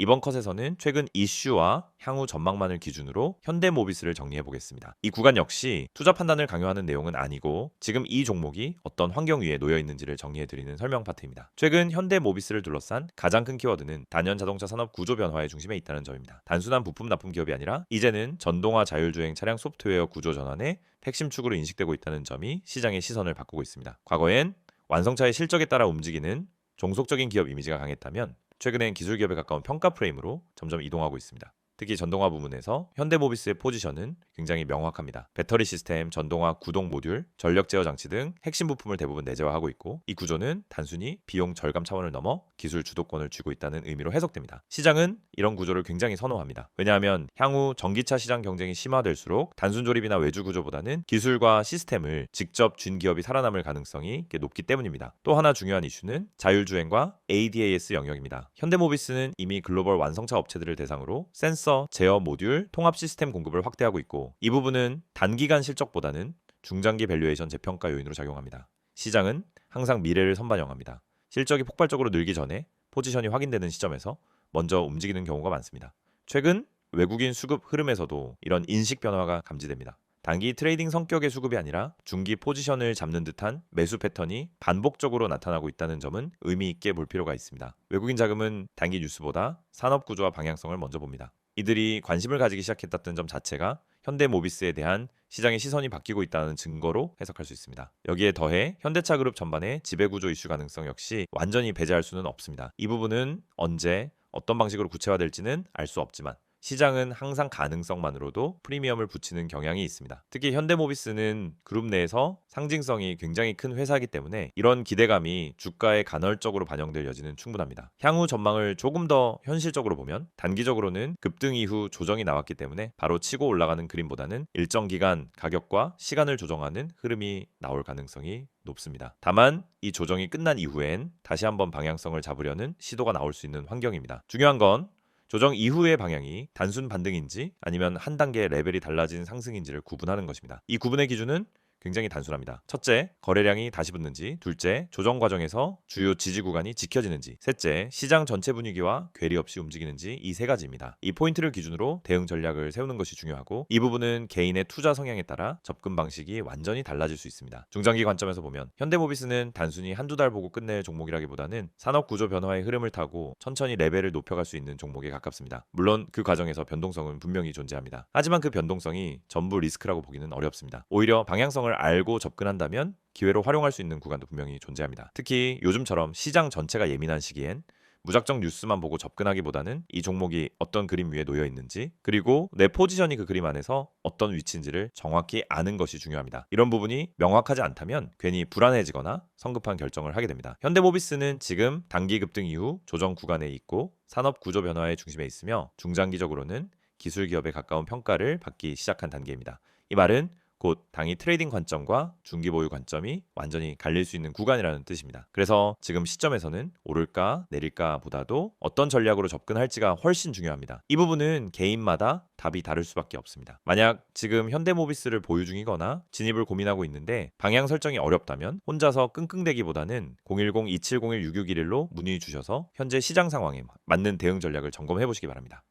이번 컷에서는 최근 이슈와 향후 전망만을 기준으로 현대모비스를 정리해 보겠습니다. 이 구간 역시 투자 판단을 강요하는 내용은 아니고 지금 이 종목이 어떤 환경 위에 놓여 있는지를 정리해 드리는 설명 파트입니다. 최근 현대모비스를 둘러싼 가장 큰 키워드는 단연 자동차 산업 구조 변화의 중심에 있다는 점입니다. 단순한 부품 납품 기업이 아니라 이제는 전동화 자율주행 차량 소프트웨어 구조 전환의 핵심 축으로 인식되고 있다는 점이 시장의 시선을 바꾸고 있습니다. 과거엔 완성차의 실적에 따라 움직이는 종속적인 기업 이미지가 강했다면 최근엔 기술 기업에 가까운 평가 프레임으로 점점 이동하고 있습니다. 특히 전동화 부문에서 현대모비스의 포지션은 굉장히 명확합니다. 배터리 시스템, 전동화 구동 모듈, 전력 제어 장치 등 핵심 부품을 대부분 내재화하고 있고 이 구조는 단순히 비용 절감 차원을 넘어 기술 주도권을 쥐고 있다는 의미로 해석됩니다. 시장은 이런 구조를 굉장히 선호합니다. 왜냐하면 향후 전기차 시장 경쟁이 심화될수록 단순 조립이나 외주 구조보다는 기술과 시스템을 직접 쥔 기업이 살아남을 가능성이 높기 때문입니다. 또 하나 중요한 이슈는 자율주행과 ADAS 영역입니다. 현대모비스는 이미 글로벌 완성차 업체들을 대상으로 센서, 제어 모듈, 통합 시스템 공급을 확대하고 있고 이 부분은 단기간 실적보다는 중장기 밸류에이션 재평가 요인으로 작용합니다. 시장은 항상 미래를 선반영합니다. 실적이 폭발적으로 늘기 전에 포지션이 확인되는 시점에서 먼저 움직이는 경우가 많습니다. 최근 외국인 수급 흐름에서도 이런 인식 변화가 감지됩니다. 단기 트레이딩 성격의 수급이 아니라 중기 포지션을 잡는 듯한 매수 패턴이 반복적으로 나타나고 있다는 점은 의미 있게 볼 필요가 있습니다. 외국인 자금은 단기 뉴스보다 산업 구조와 방향성을 먼저 봅니다. 이들이 관심을 가지기 시작했다는 점 자체가 현대모비스에 대한 시장의 시선이 바뀌고 있다는 증거로 해석할 수 있습니다. 여기에 더해 현대차 그룹 전반의 지배구조 이슈 가능성 역시 완전히 배제할 수는 없습니다. 이 부분은 언제 어떤 방식으로 구체화될지는 알 수 없지만 시장은 항상 가능성만으로도 프리미엄을 붙이는 경향이 있습니다. 특히 현대모비스는 그룹 내에서 상징성이 굉장히 큰 회사이기 때문에 이런 기대감이 주가에 간헐적으로 반영될 여지는 충분합니다. 향후 전망을 조금 더 현실적으로 보면 단기적으로는 급등 이후 조정이 나왔기 때문에 바로 치고 올라가는 그림보다는 일정 기간 가격과 시간을 조정하는 흐름이 나올 가능성이 높습니다. 다만 이 조정이 끝난 이후엔 다시 한번 방향성을 잡으려는 시도가 나올 수 있는 환경입니다. 중요한 건 조정 이후의 방향이 단순 반등인지 아니면 한 단계 레벨이 달라진 상승인지를 구분하는 것입니다. 이 구분의 기준은 굉장히 단순합니다. 첫째, 거래량이 다시 붙는지, 둘째, 조정 과정에서 주요 지지 구간이 지켜지는지, 셋째, 시장 전체 분위기와 괴리 없이 움직이는지 이 세 가지입니다. 이 포인트를 기준으로 대응 전략을 세우는 것이 중요하고 이 부분은 개인의 투자 성향에 따라 접근 방식이 완전히 달라질 수 있습니다. 중장기 관점에서 보면 현대모비스는 단순히 한두 달 보고 끝낼 종목이라기보다는 산업 구조 변화의 흐름을 타고 천천히 레벨을 높여갈 수 있는 종목에 가깝습니다. 물론 그 과정에서 변동성은 분명히 존재합니다. 하지만 그 변동성이 전부 리스크라고 보기는 어렵습니다. 오히려 방향성을 알고 접근한다면 기회로 활용할 수 있는 구간도 분명히 존재합니다. 특히 요즘처럼 시장 전체가 예민한 시기엔 무작정 뉴스만 보고 접근하기보다는 이 종목이 어떤 그림 위에 놓여 있는지 그리고 내 포지션이 그 그림 안에서 어떤 위치인지를 정확히 아는 것이 중요합니다. 이런 부분이 명확하지 않다면 괜히 불안해지거나 성급한 결정을 하게 됩니다. 현대모비스는 지금 단기 급등 이후 조정 구간에 있고 산업 구조 변화의 중심에 있으며 중장기적으로는 기술 기업에 가까운 평가를 받기 시작한 단계입니다. 이 말은 곧 당이 트레이딩 관점과 중기 보유 관점이 완전히 갈릴 수 있는 구간이라는 뜻입니다. 그래서 지금 시점에서는 오를까 내릴까 보다도 어떤 전략으로 접근할지가 훨씬 중요합니다. 이 부분은 개인마다 답이 다를 수밖에 없습니다. 만약 지금 현대모비스를 보유 중이거나 진입을 고민하고 있는데 방향 설정이 어렵다면 혼자서 끙끙대기보다는 010-2701-6611로 문의 주셔서 현재 시장 상황에 맞는 대응 전략을 점검해 보시기 바랍니다.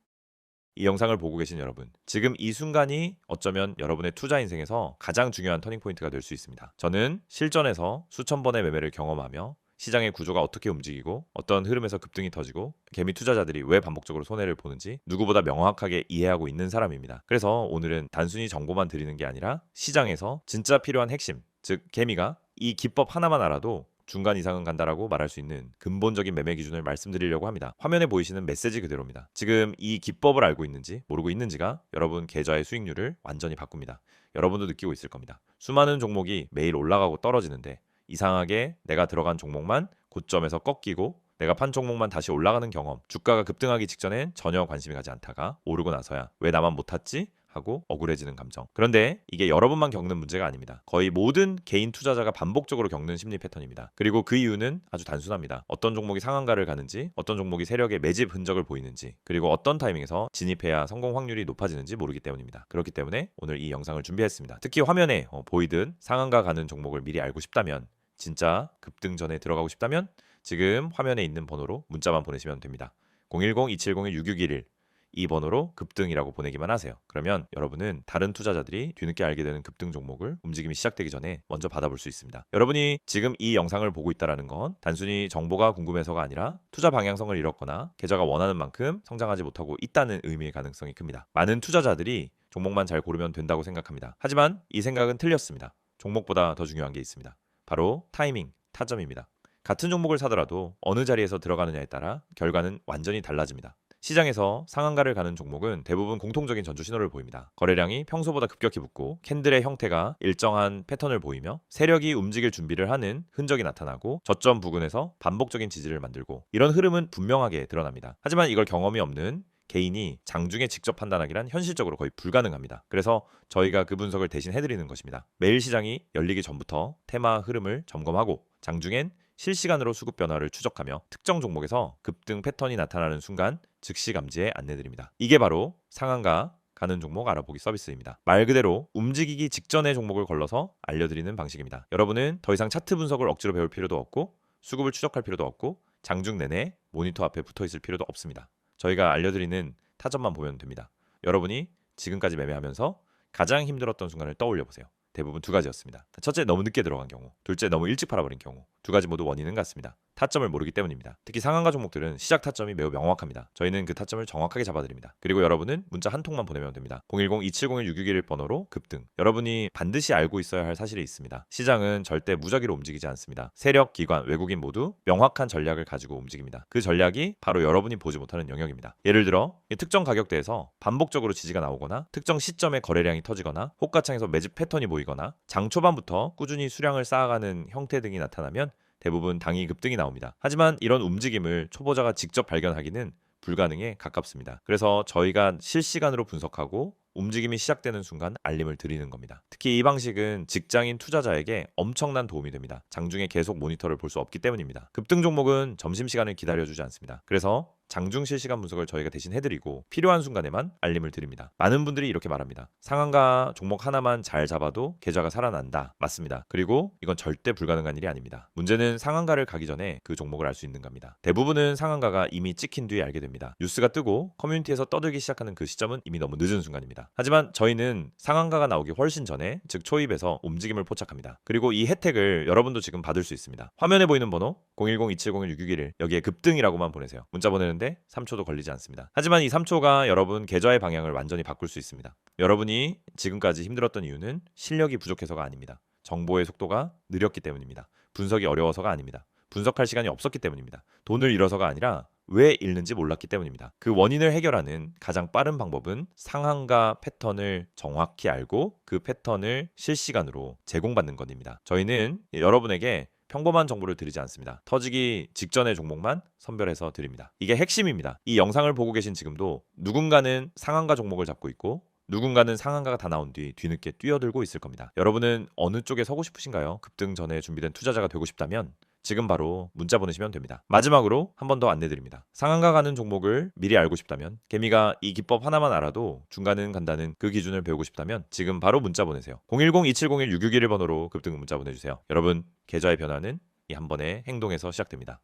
이 영상을 보고 계신 여러분, 지금 이 순간이 어쩌면 여러분의 투자 인생에서 가장 중요한 터닝 포인트가 될 수 있습니다. 저는 실전에서 수천 번의 매매를 경험하며 시장의 구조가 어떻게 움직이고 어떤 흐름에서 급등이 터지고 개미 투자자들이 왜 반복적으로 손해를 보는지 누구보다 명확하게 이해하고 있는 사람입니다. 그래서 오늘은 단순히 정보만 드리는 게 아니라 시장에서 진짜 필요한 핵심, 즉 개미가 이 기법 하나만 알아도 중간 이상은 간다라고 말할 수 있는 근본적인 매매 기준을 말씀드리려고 합니다. 화면에 보이시는 메시지 그대로입니다. 지금 이 기법을 알고 있는지 모르고 있는지가 여러분 계좌의 수익률을 완전히 바꿉니다. 여러분도 느끼고 있을 겁니다. 수많은 종목이 매일 올라가고 떨어지는데 이상하게 내가 들어간 종목만 고점에서 꺾이고 내가 판 종목만 다시 올라가는 경험, 주가가 급등하기 직전엔 전혀 관심이 가지 않다가 오르고 나서야 왜 나만 못 탔지? 하고 억울해지는 감정. 그런데 이게 여러분만 겪는 문제가 아닙니다. 거의 모든 개인 투자자가 반복적으로 겪는 심리 패턴입니다. 그리고 그 이유는 아주 단순합니다. 어떤 종목이 상한가를 가는지, 어떤 종목이 세력의 매집 흔적을 보이는지, 그리고 어떤 타이밍에서 진입해야 성공 확률이 높아지는지 모르기 때문입니다. 그렇기 때문에 오늘 이 영상을 준비했습니다. 특히 화면에 보이듯 상한가 가는 종목을 미리 알고 싶다면, 진짜 급등 전에 들어가고 싶다면 지금 화면에 있는 번호로 문자만 보내시면 됩니다. 010-2701-6611 이 번호로 급등이라고 보내기만 하세요. 그러면 여러분은 다른 투자자들이 뒤늦게 알게 되는 급등 종목을 움직임이 시작되기 전에 먼저 받아볼 수 있습니다. 여러분이 지금 이 영상을 보고 있다는 건 단순히 정보가 궁금해서가 아니라 투자 방향성을 잃었거나 계좌가 원하는 만큼 성장하지 못하고 있다는 의미의 가능성이 큽니다. 많은 투자자들이 종목만 잘 고르면 된다고 생각합니다. 하지만 이 생각은 틀렸습니다. 종목보다 더 중요한 게 있습니다. 바로 타이밍, 타점입니다. 같은 종목을 사더라도 어느 자리에서 들어가느냐에 따라 결과는 완전히 달라집니다. 시장에서 상한가를 가는 종목은 대부분 공통적인 전조 신호를 보입니다. 거래량이 평소보다 급격히 붙고 캔들의 형태가 일정한 패턴을 보이며 세력이 움직일 준비를 하는 흔적이 나타나고 저점 부근에서 반복적인 지지를 만들고 이런 흐름은 분명하게 드러납니다. 하지만 이걸 경험이 없는 개인이 장중에 직접 판단하기란 현실적으로 거의 불가능합니다. 그래서 저희가 그 분석을 대신 해드리는 것입니다. 매일 시장이 열리기 전부터 테마 흐름을 점검하고 장중엔 실시간으로 수급 변화를 추적하며 특정 종목에서 급등 패턴이 나타나는 순간 즉시 감지에 안내드립니다. 이게 바로 상한가 가는 종목 알아보기 서비스입니다. 말 그대로 움직이기 직전의 종목을 걸러서 알려드리는 방식입니다. 여러분은 더 이상 차트 분석을 억지로 배울 필요도 없고 수급을 추적할 필요도 없고 장중 내내 모니터 앞에 붙어 있을 필요도 없습니다. 저희가 알려드리는 타점만 보면 됩니다. 여러분이 지금까지 매매하면서 가장 힘들었던 순간을 떠올려 보세요. 대부분 두 가지였습니다. 첫째, 너무 늦게 들어간 경우. 둘째, 너무 일찍 팔아버린 경우. 두 가지 모두 원인은 같습니다. 타점을 모르기 때문입니다. 특히 상한가 종목들은 시작 타점이 매우 명확합니다. 저희는 그 타점을 정확하게 잡아드립니다. 그리고 여러분은 문자 한 통만 보내면 됩니다. 010-2701-6611 번호로 급등. 여러분이 반드시 알고 있어야 할 사실이 있습니다. 시장은 절대 무작위로 움직이지 않습니다. 세력, 기관, 외국인 모두 명확한 전략을 가지고 움직입니다. 그 전략이 바로 여러분이 보지 못하는 영역입니다. 예를 들어 특정 가격대에서 반복적으로 지지가 나오거나 특정 시점에 거래량이 터지거나 호가창에서 매집 패턴이 보이거나 장 초반부터 꾸준히 수량을 쌓아가는 형태 등이 나타나면 대부분 당일 급등이 나옵니다. 하지만 이런 움직임을 초보자가 직접 발견하기는 불가능에 가깝습니다. 그래서 저희가 실시간으로 분석하고 움직임이 시작되는 순간 알림을 드리는 겁니다. 특히 이 방식은 직장인 투자자에게 엄청난 도움이 됩니다. 장중에 계속 모니터를 볼 수 없기 때문입니다. 급등 종목은 점심시간을 기다려주지 않습니다. 그래서 장중 실시간 분석을 저희가 대신 해드리고 필요한 순간에만 알림을 드립니다. 많은 분들이 이렇게 말합니다. 상한가 종목 하나만 잘 잡아도 계좌가 살아난다. 맞습니다. 그리고 이건 절대 불가능한 일이 아닙니다. 문제는 상한가를 가기 전에 그 종목을 알 수 있는 겁니다. 대부분은 상한가가 이미 찍힌 뒤에 알게 됩니다. 뉴스가 뜨고 커뮤니티에서 떠들기 시작하는 그 시점은 이미 너무 늦은 순간입니다. 하지만 저희는 상한가가 나오기 훨씬 전에 즉 초입에서 움직임을 포착합니다. 그리고 이 혜택을 여러분도 지금 받을 수 있습니다. 화면에 보이는 번호 010-2701-6611 여기에 급등이라고만 보내세요. 문자 보내는데 3초도 걸리지 않습니다. 하지만 이 3초가 여러분 계좌의 방향을 완전히 바꿀 수 있습니다. 여러분이 지금까지 힘들었던 이유는 실력이 부족해서가 아닙니다. 정보의 속도가 느렸기 때문입니다. 분석이 어려워서가 아닙니다. 분석할 시간이 없었기 때문입니다. 돈을 잃어서가 아니라 왜 잃는지 몰랐기 때문입니다. 그 원인을 해결하는 가장 빠른 방법은 상한가 패턴을 정확히 알고 그 패턴을 실시간으로 제공받는 것입니다. 저희는 여러분에게 평범한 정보를 드리지 않습니다. 터지기 직전의 종목만 선별해서 드립니다. 이게 핵심입니다. 이 영상을 보고 계신 지금도 누군가는 상한가 종목을 잡고 있고 누군가는 상한가가 다 나온 뒤 뒤늦게 뛰어들고 있을 겁니다. 여러분은 어느 쪽에 서고 싶으신가요? 급등 전에 준비된 투자자가 되고 싶다면 지금 바로 문자 보내시면 됩니다. 마지막으로 한 번 더 안내드립니다. 상한가 가는 종목을 미리 알고 싶다면 개미가 이 기법 하나만 알아도 중간은 간다는 그 기준을 배우고 싶다면 지금 바로 문자 보내세요. 010-2701-6611 번호로 급등 문자 보내주세요. 여러분 계좌의 변화는 이 한 번의 행동에서 시작됩니다.